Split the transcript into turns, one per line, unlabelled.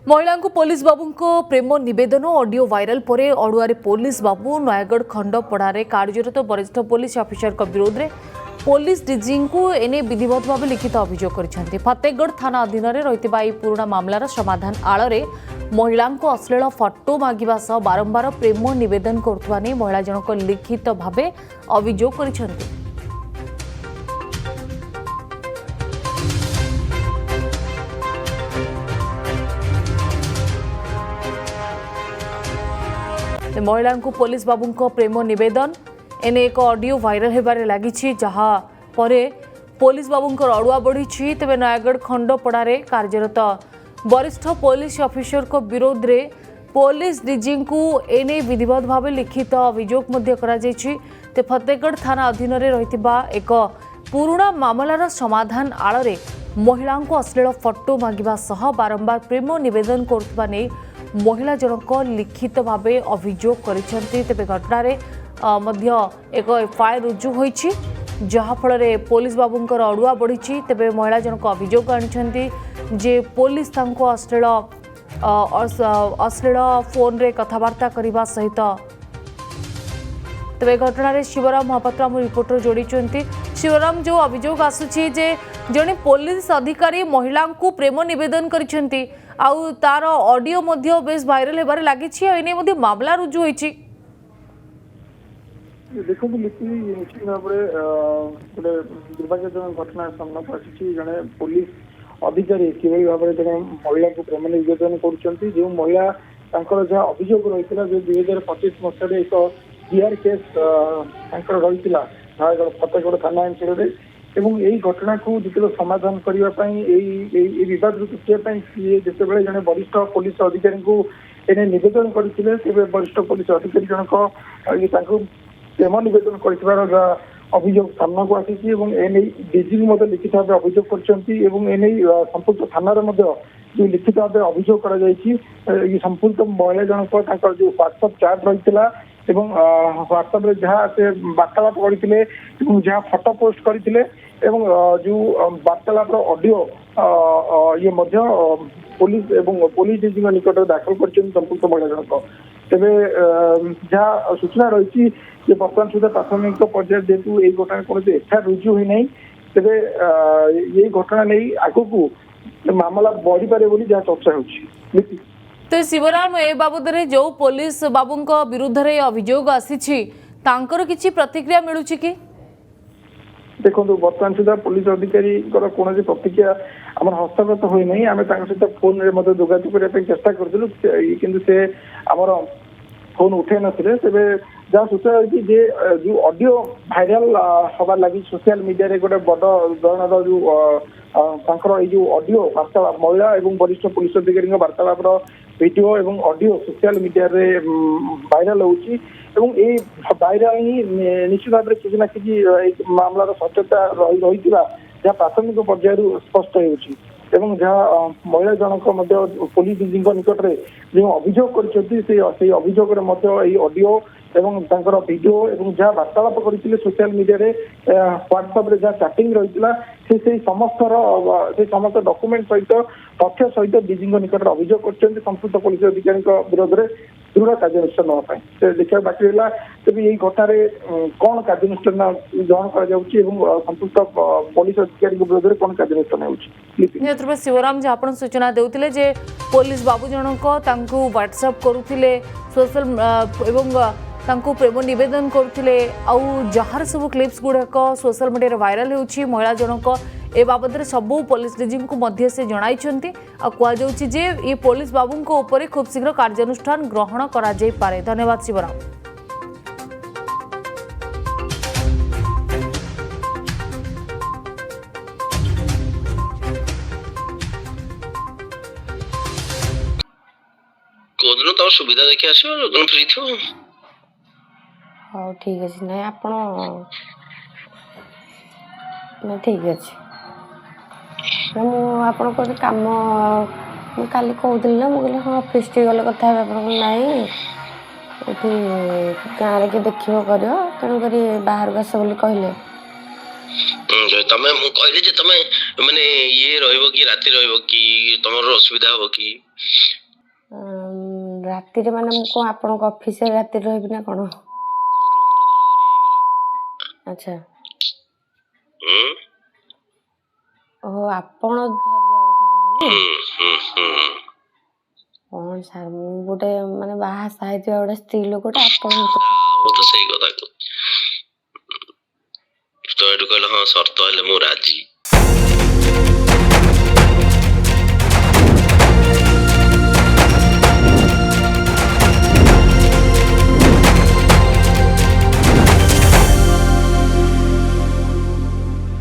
महिला को पुलिस बाबू को प्रेम नवेदन ऑडियो वायरल पर अड़ुआर पुलिस बाबू नयगढ़ खंडपड़ारे कार्यरत वरिष्ठ पुलिस अफिसर विरोध में पुलिस डीजी को एने विधिवत भाव लिखित अभियोग कर फतेहगढ़ थाना अधीन में रही पुराणा मामलार समाधान आड़ महिला को अश्लील फटो मागिबा सह बारंबार प्रेम नवेदन करुवा नहीं महिला जनक लिखित भाव अभियोग कर महिला को पुलिस बाबू को प्रेम नवेदन एने एक ऑडियो वायरल होबार लगी जहाँ पर पुलिस बाबू अड़ुआ बढ़ी तेज नयगढ़ खंडपड़ारे कार्यरत वरिष्ठ पुलिस अफिसर को विरोध में पुलिस डीजी को एने विधिवत भाव लिखित अभियोग फतेहगढ़ थाना अधीन में रही एक पुराणा मामलार समाधान आड़ महिला को अश्लील फटो मागिबा सह बारंबार प्रेम नवेदन करुवा नहीं महिला जनक लिखित भाव अभियोग कर घटना एक एफआईआर रुजु होईछि जहाँफल पुलिस बाबू अड़ुआ बढ़ी तेरे महिला जनक अभियोग आनी जे पुलिस अश्लील अश्लील फोन रे कथबार्ता करने सहित तेरे घटना शिवराम महापात्र आम रिपोर्टर जोड़ी शिवराम जो अभियोग आसुची जे जड़े पुलिस अधिकारी महिला को प्रेम नवेदन करिसेंती आउ तार ऑडियो मध्य बेस वायरल होबार लगी एने मामला रुजु होईछि।
देखो लिपि निश्चित भाव गोटे दुर्भाग्यजनक घटना सामना को आसी जड़े पुलिस अधिकारी किभली भाव में जड़े महिला को प्रेम नवेदन कर जो महिला जहाँ अभियोग रही जो 2025 मसीह एक जीआर केस रही फतेहगढ़ थाना अंचल एवं यही घटना को जिते समाधान करने बद तुटिया जिते जड़े वरिष्ठ पुलिस अधिकारी को एने नवेदन करते वरिष्ठ पुलिस अधिकारी जनक प्रेम नवेदन कर अभियोग सामना को आसी एने डीजी लिखित भाव अभियोग कर संपुक्त थाना जो लिखित भाव अभियोग कर संपुक्त महिला जनक जो व्हाट्सएप चैट रही व्हाट्सएप जहाँ से वार्तालाप करते जहाँ फटो पोस्ट करते जो वार्तालाप ऑडियो ये पुलिस एवं पुलिस डीजी निकट दाखल कर संपुक्त महिला जनक तेरे जहाँ सूचना रही बर्तमान सुधा प्राथमिक पर्यायर जेहतु ये घटना कौन एफआईआर रुजु होना तेरे ये घटना नहीं आग को मामला बढ़ी पारे जहाँ चर्चा हो
तो शिवराम ए बाबद जो पुलिस बाबू विरुद्ध रे अभियोग आसी किसी प्रतिक्रिया मिलूँ कि
देखो बर्तमान सुधा पुलिस अधिकारी कौन प्रतिक्रिया आम हस्तगत होना आम सहित फोन में जोगाजोग करने चेष्टा करूँ कि से आमर फोन उठे नथिले तेरे जहाँ सूचना रही जो ऑडियो भाइराल हबार लगी सोशल मीडिया रे गोटे बड़ धरणर जो ऑडियो वार्तालाप महिला और वरिष्ठ पुलिस अधिकारी वार्तालाप वीडियो एवं ऑडियो सोशल मीडिया रे भाइराल होची भाइराल ही निश्चित भाव किसी ना किसी मामलार सत्यता रही जहाँ प्राथमिक पर्यायर स्पष्ट हो जहाँ महिला जनक पुलिस डीजी निकट में जो अभियोग कर अभियोग ऑडियो एवं वीडियो एवं जहाँ वार्तालाप करते सोशल मीडिया रे व्हाट्सएप जहाँ चैटिंग रही से समस्त डॉक्यूमेंट सहित तथ्य सहित डीजी निकट अभियोग कर संपुक्त पुलिस अधिकारी विरोध में दृढ़ कार्यानुष्ठान नापी देखा बाकी रहा तेज यही घटन कौन कार्यानुष्ठान ग्रहण कर संपुक्त पुलिस अधिकारी विरोध में कौन कार्यानुष्ठान हो
शिवराम जहाँ आप सूचना देते पुलिस बाबू जनक व्हाट्सएप करुले सोशल एवं प्रेम नवेदन करते जार सब क्लिप्स गुड़ाक सोशल मीडिया वायरल हो महिला जनक ए बाबद सबू पुलिस डीजी को मध्य से जणाई जे ये पुलिस बाबू को ऊपर खूब शीघ्र कार्यानुष्ठान ग्रहण करा जाई पारे। धन्यवाद शिवराम।
कोदिन तो सुविधा देखि आसो फ्री थो
हाँ ठीक अच्छे ना आपण ना ठीक अच्छे मुझे कम काली कहती ना मुझे हाँ ऑफिस टी गले कथा ना गाँव किए देख कर तेणुक बाहर आस बोली कहले
तमें कहली जे तमें ମାନେ ଇଏ ରହିବ କି ରାତି ରହିବ କି ତମର ଅସୁବିଧା ହବ କି?
ରାତିରେ ମାନେ ମୁଁ କଣ ଆପଣଙ୍କ ଅଫିସରେ ରାତିରେ ରହିବି ନା କଣ? ଆଚ୍ଛା।
ହୁଁ
ଓହୋ ଆପଣ ଧରିଦେବା କଥା କହୁଛନ୍ତି? କଣ ସାର୍ ମୁଁ ଗୋଟେ ମାନେ ବାହା ସାହା ହେଇଥିବା ଗୋଟେ ସ୍ତ୍ରୀ ଲୋକଟା ଆପଣ
ମୁଁ ତ ସେଇ କଥା ତ ଏଠୁ କହିଲେ ହଁ ସର୍ତ୍ତ ହେଲେ ମୁଁ ରାଜି।